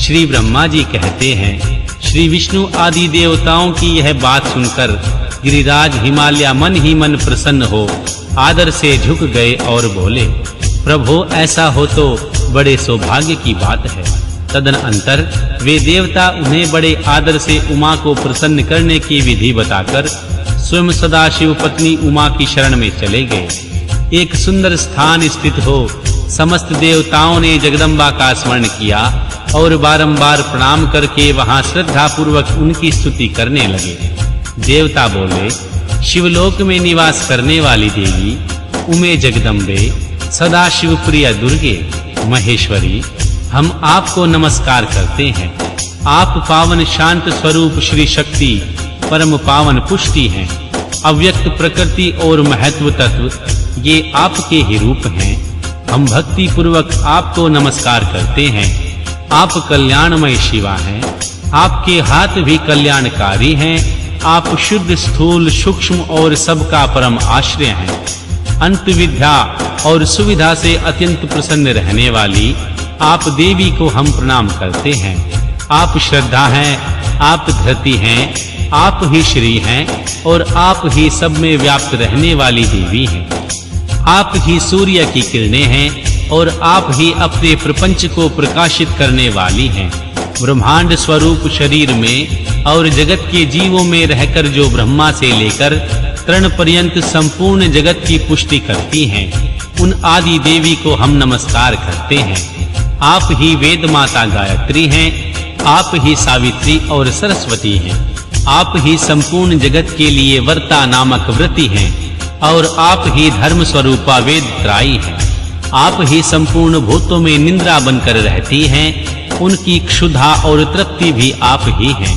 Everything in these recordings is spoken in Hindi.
श्री ब्रह्मा जी कहते हैं, श्री विष्णु आदि देवताओं की यह बात सुनकर गिरिराज हिमालय मन ही मन प्रसन्न हो आदर से झुक गए और बोले, प्रभु ऐसा हो तो बड़े सौभाग्य की बात है। तदनंतर वे देवता उन्हें बड़े आदर से उमा को प्रसन्न करने की विधि बताकर स्वयं सदाशिव पत्नी उमा की शरण में चले गए। एक सुंदर स्थान स्थित हो समस्त देवताओं ने जगदम्बा का स्मरण किया और बारंबार प्रणाम करके वहां श्रद्धा पूर्वक उनकी स्तुति करने लगे। देवता बोले, शिवलोक में निवास करने वाली देवी उमे जगदम्बे, सदाशिव प्रिय दुर्गे, महेश्वरी, हम आपको नमस्कार करते हैं। आप पावन शांत स्वरूप श्री शक्ति, परम पावन पुष्टि हैं। अव्यक्त प्रकृति और महत्व तत्व ये आपके ही रूप हैं। हम भक्ति पूर्वक आपको नमस्कार करते हैं। आप कल्याणमय शिवा हैं। आपके हाथ भी कल्याणकारी हैं। आप शुद्ध, स्थूल, सूक्ष्म और सबका परम आश्रय हैं। अंत विद्या और सुविधा से अत्यंत प्रसन्न रहने वाली आप देवी को हम प्रणाम करते हैं। आप श्रद्धा हैं, आप धृति हैं, आप ही श्री हैं और आप ही सब में व्याप्त रहने वाली देवी हैं। आप ही सूर्य की किरणें हैं और आप ही अपने प्रपंच को प्रकाशित करने वाली हैं। ब्रह्मांड स्वरूप शरीर में और जगत के जीवों में रहकर जो ब्रह्मा से लेकर तृण पर्यंत संपूर्ण जगत की पुष्टि करती हैं, उन आदि देवी को हम नमस्कार करते हैं। आप ही वेद माता गायत्री हैं। आप ही सावित्री और सरस्वती हैं। आप ही संपूर्ण जगत के लिए वर्ता नामक व्रति हैं और आप ही धर्म स्वरूपा वेद त्राई हैं। आप ही संपूर्ण भूतों में निंद्रा बनकर रहती हैं। उनकी क्षुधा और तृप्ति भी आप ही हैं।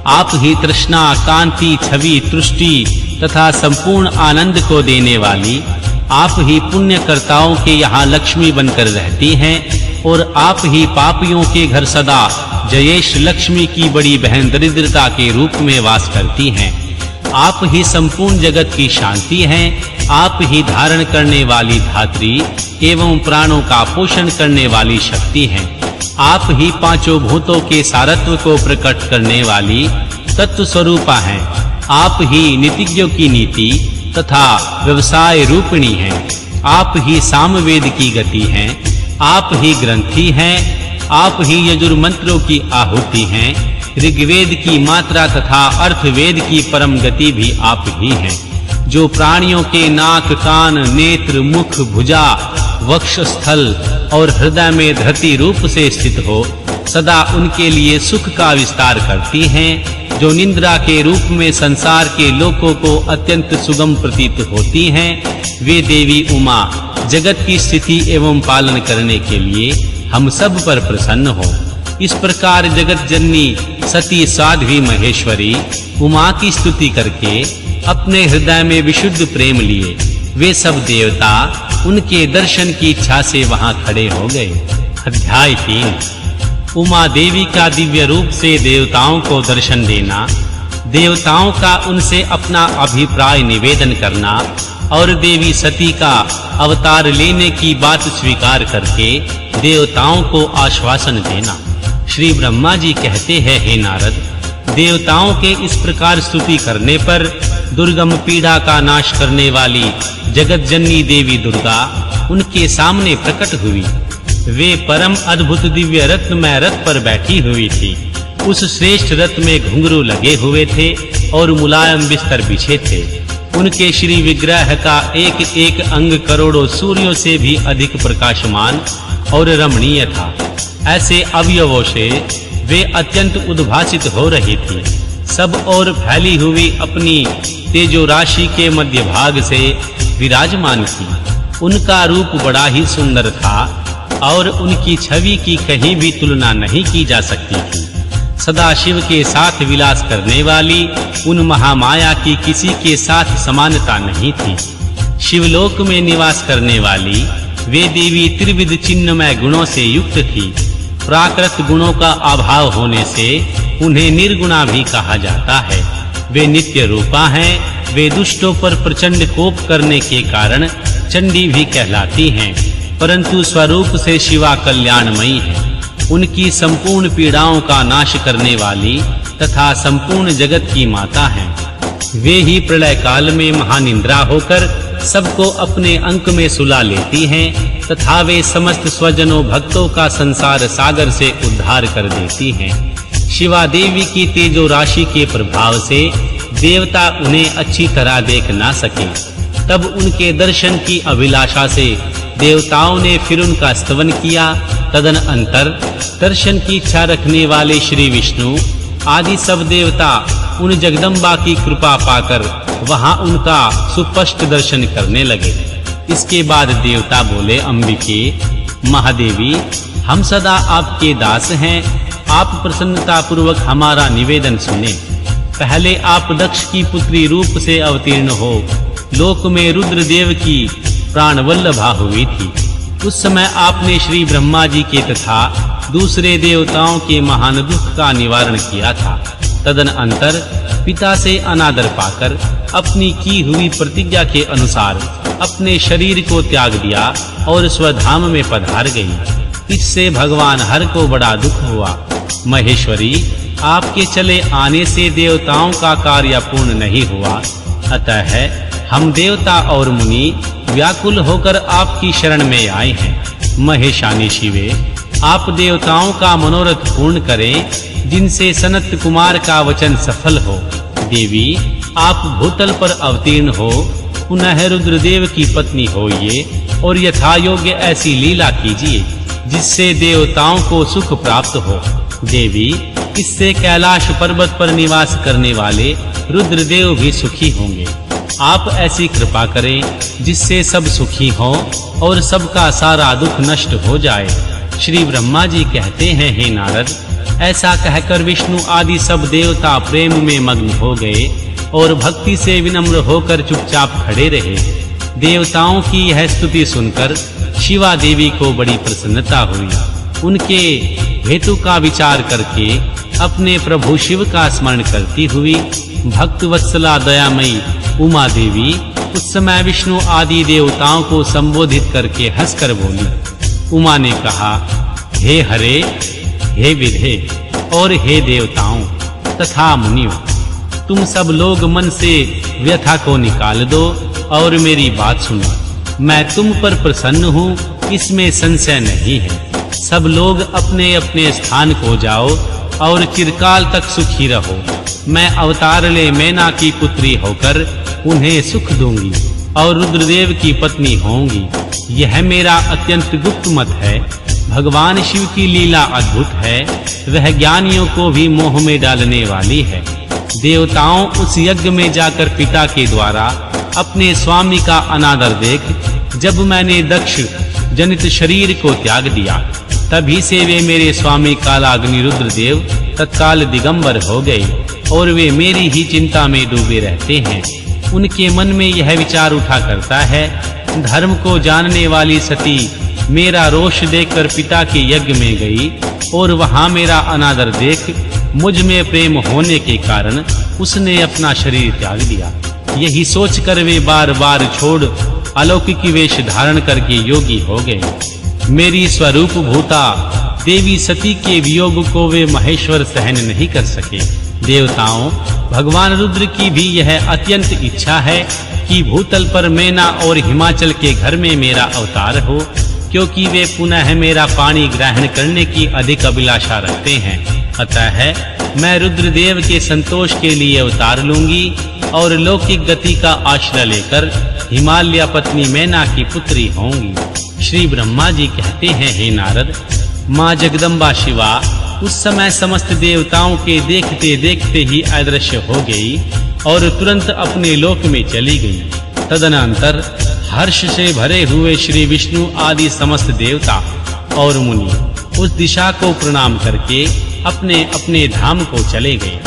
आप ही तृष्णा, कांति, छवि, तुष्टि तथा संपूर्ण आनंद को देने वाली, आप ही पुण्यकर्ताओं के यहाँ लक्ष्मी बनकर रहती हैं और आप ही पापियों के घर सदा जयेश लक्ष्मी की बड़ी बहन दरिद्रता के रूप में वास करती हैं। आप ही संपूर्ण जगत की शांति हैं। आप ही धारण करने वाली धात्री एवं प्राणों का पोषण करने वाली शक्ति हैं। आप ही पांचों भूतों के सारत्व को प्रकट करने वाली तत्व स्वरूपा हैं। आप ही नीतिज्ञों की नीति तथा व्यवसाय रूपिणी हैं। आप ही सामवेद की गति हैं। आप ही ग्रंथि हैं। आप ही यजुर्मंत्रों की आहुति हैं। ऋग्वेद की मात्रा तथा अर्थवेद की परम गति भी आप ही हैं। जो प्राणियों के नाक, कान, नेत्र, मुख, भुजा, वक्षस्थल और हृदय में धरती रूप से स्थित हो, सदा उनके लिए सुख का विस्तार करती हैं। जो निंद्रा के रूप में संसार के लोकों को अत्यंत सुगम प्रतीत होती हैं, वे देवी उमा जगत की स्थिति एवं पालन करने के लिए हम सब पर प्रसन्न हो। इस प्रकार जगत जननी सती साध्वी महेश्वरी उमा की स्तुति करके अपने हृदय में विशुद्ध प्रेम लिए वे सब देवता उनके दर्शन की इच्छा से वहां खड़े हो गए। अध्याय 3। उमा देवी का दिव्य रूप से देवताओं को दर्शन देना, देवताओं का उनसे अपना अभिप्राय निवेदन करना और देवी सती का अवतार लेने की बात स्वीकार करके देवताओं को आश्वासन देना। श्री ब्रह्मा जी कहते हैं, हे नारद, देवताओं के इस प्रकार स्तुति करने पर दुर्गम पीड़ा का नाश करने वाली जगत जननी देवी दुर्गा उनके सामने प्रकट हुई। वे परम अद्भुत दिव्य रत्नमय रथ पर बैठी हुई थी। उस श्रेष्ठ रथ में घुंघरू लगे हुए थे और मुलायम बिस्तर बिछे थे। उनके श्री विग्रह का एक एक अंग करोड़ों सूर्यों से भी अधिक प्रकाशमान और रमणीय था। ऐसे अवयवों से वे अत्यंत उद्भासित हो रही थी। सब ओर फैली हुई अपनी तेजो राशि के मध्य भाग से विराजमान थी। उनका रूप बड़ा ही सुंदर था और उनकी छवि की कहीं भी तुलना नहीं की जा सकती थी। सदाशिव के साथ विलास करने वाली उन महामाया की किसी के साथ समानता नहीं थी। शिवलोक में निवास करने वाली वे देवी त्रिविध चिन्हमय गुणों से युक्त थी। प्राकृत गुणों का अभाव होने से उन्हें निर्गुणा भी कहा जाता है। वे नित्य रूपा हैं। वे दुष्टों पर प्रचंड कोप करने के कारण चंडी भी कहलाती हैं, परंतु स्वरूप से शिवा कल्याणमयी है। उनकी संपूर्ण पीड़ाओं का नाश करने वाली तथा संपूर्ण जगत की माता हैं। वे ही प्रलय काल में महानिंद्रा होकर सबको अपने अंक में सुला लेती हैं तथा वे समस्त स्वजनों भक्तों का संसार सागर से उद्धार कर देती हैं। शिवा देवी की तेजो राशि के प्रभाव से देवता उन्हें अच्छी तरह देख ना सके। तब उनके दर्शन की अभिलाषा से देवताओं ने फिर उनका स्तवन किया। तदनंतर दर्शन की इच्छा रखने वाले श्री विष्णु आदि सब देवता उन जगदम्बा की कृपा पाकर वहां उनका सुस्पष्ट दर्शन करने लगे। इसके बाद देवता बोले, अंबिके महादेवी, हम सदा आपके दास हैं। आप प्रसन्नता पूर्वक हमारा निवेदन सुने। पहले आप दक्ष की पुत्री रूप से अवतीर्ण हो लोक में रुद्रदेव की प्राणवल्लभा हुई थी। उस समय आपने श्री ब्रह्मा जी के तथा दूसरे देवताओं के महान दुख का निवारण किया था। तदनंतर पिता से अनादर पाकर अपनी की हुई प्रतिज्ञा के अनुसार अपने शरीर को त्याग दिया और स्वधाम में पधार गई। इससे भगवान हर को बड़ा दुख हुआ। महेश्वरी, आपके चले आने से देवताओं का कार्य पूर्ण नहीं हुआ, अतः हम देवता और मुनि व्याकुल होकर आपकी शरण में आए हैं। महेशानी शिवे, आप देवताओं का मनोरथ पूर्ण करें जिनसे सनत कुमार का वचन सफल हो। देवी, आप भूतल पर अवतीर्ण हो पुनः रुद्रदेव की पत्नी होइए और यथा योग्य ऐसी लीला कीजिए जिससे देवताओं को सुख प्राप्त हो। देवी, इससे कैलाश पर्वत पर निवास करने वाले रुद्रदेव भी सुखी होंगे। आप ऐसी कृपा करें जिससे सब सुखी हों और सबका सारा दुख नष्ट हो जाए। श्री ब्रह्मा जी कहते हैं, हे नारद, ऐसा कहकर विष्णु आदि सब देवता प्रेम में मग्न हो गए और भक्ति से विनम्र होकर चुपचाप खड़े रहे। देवताओं की यह स्तुति सुनकर शिवा देवी को बड़ी प्रसन्नता हुई। उनके हेतु का विचार करके अपने प्रभु शिव का स्मरण करती हुई भक्त वत्सला दयामयी उमा देवी उस समय विष्णु आदि देवताओं को संबोधित करके हंसकर बोली। उमा ने कहा, हे हरे, हे विधे और हे देवताओं तथा मुनियों, तुम सब लोग मन से व्यथा को निकाल दो और मेरी बात सुनो। मैं तुम पर प्रसन्न हूँ, इसमें संशय नहीं है। सब लोग अपने अपने स्थान को जाओ और चिरकाल तक सुखी रहो। मैं अवतार ले मैना की पुत्री होकर उन्हें सुख दूंगी और रुद्रदेव की पत्नी होंगी। यह मेरा अत्यंत गुप्त मत है। भगवान शिव की लीला अद्भुत है, वह ज्ञानियों को भी मोह में डालने वाली है। देवताओं उस यज्ञ में जाकर पिता के द्वारा अपने स्वामी का अनादर देख जब मैंने दक्ष जनित शरीर को त्याग दिया, तभी से वे मेरे स्वामी कालाग्नि रुद्रदेव तत्काल दिगंबर हो गए और वे मेरी ही चिंता में डूबे रहते हैं। उनके मन में यह विचार उठा करता है, धर्म को जानने वाली सती मेरा रोष देखकर पिता के यज्ञ में गई और वहां मेरा अनादर देख मुझ में प्रेम होने के कारण उसने अपना शरीर त्याग दिया। यही सोचकर वे बार-बार छोड़ अलौकिक वेश धारण करके योगी हो गए। मेरी स्वरूप भूता देवी सती के वियोग को वे महेश्वर सहन नहीं कर सके। देवताओं, भगवान रुद्र की भी यह अत्यंत इच्छा है कि भूतल पर मैना और हिमाचल के घर में मेरा अवतार हो, क्योंकि वे पुनः मेरा पानी ग्रहण करने की अधिक अभिलाषा रखते हैं। अतः मैं रुद्रदेव के संतोष के लिए अवतार लूंगी और लौकिक गति का आश्रय लेकर हिमालय पत्नी मैना की पुत्री होंगी। श्री ब्रह्मा जी कहते हैं, हे नारद, माँ जगदम्बा शिवा उस समय समस्त देवताओं के देखते देखते ही अदृश्य हो गई और तुरंत अपने लोक में चली गई। तदनंतर हर्ष से भरे हुए श्री विष्णु आदि समस्त देवता और मुनि उस दिशा को प्रणाम करके अपने अपने धाम को चले गए।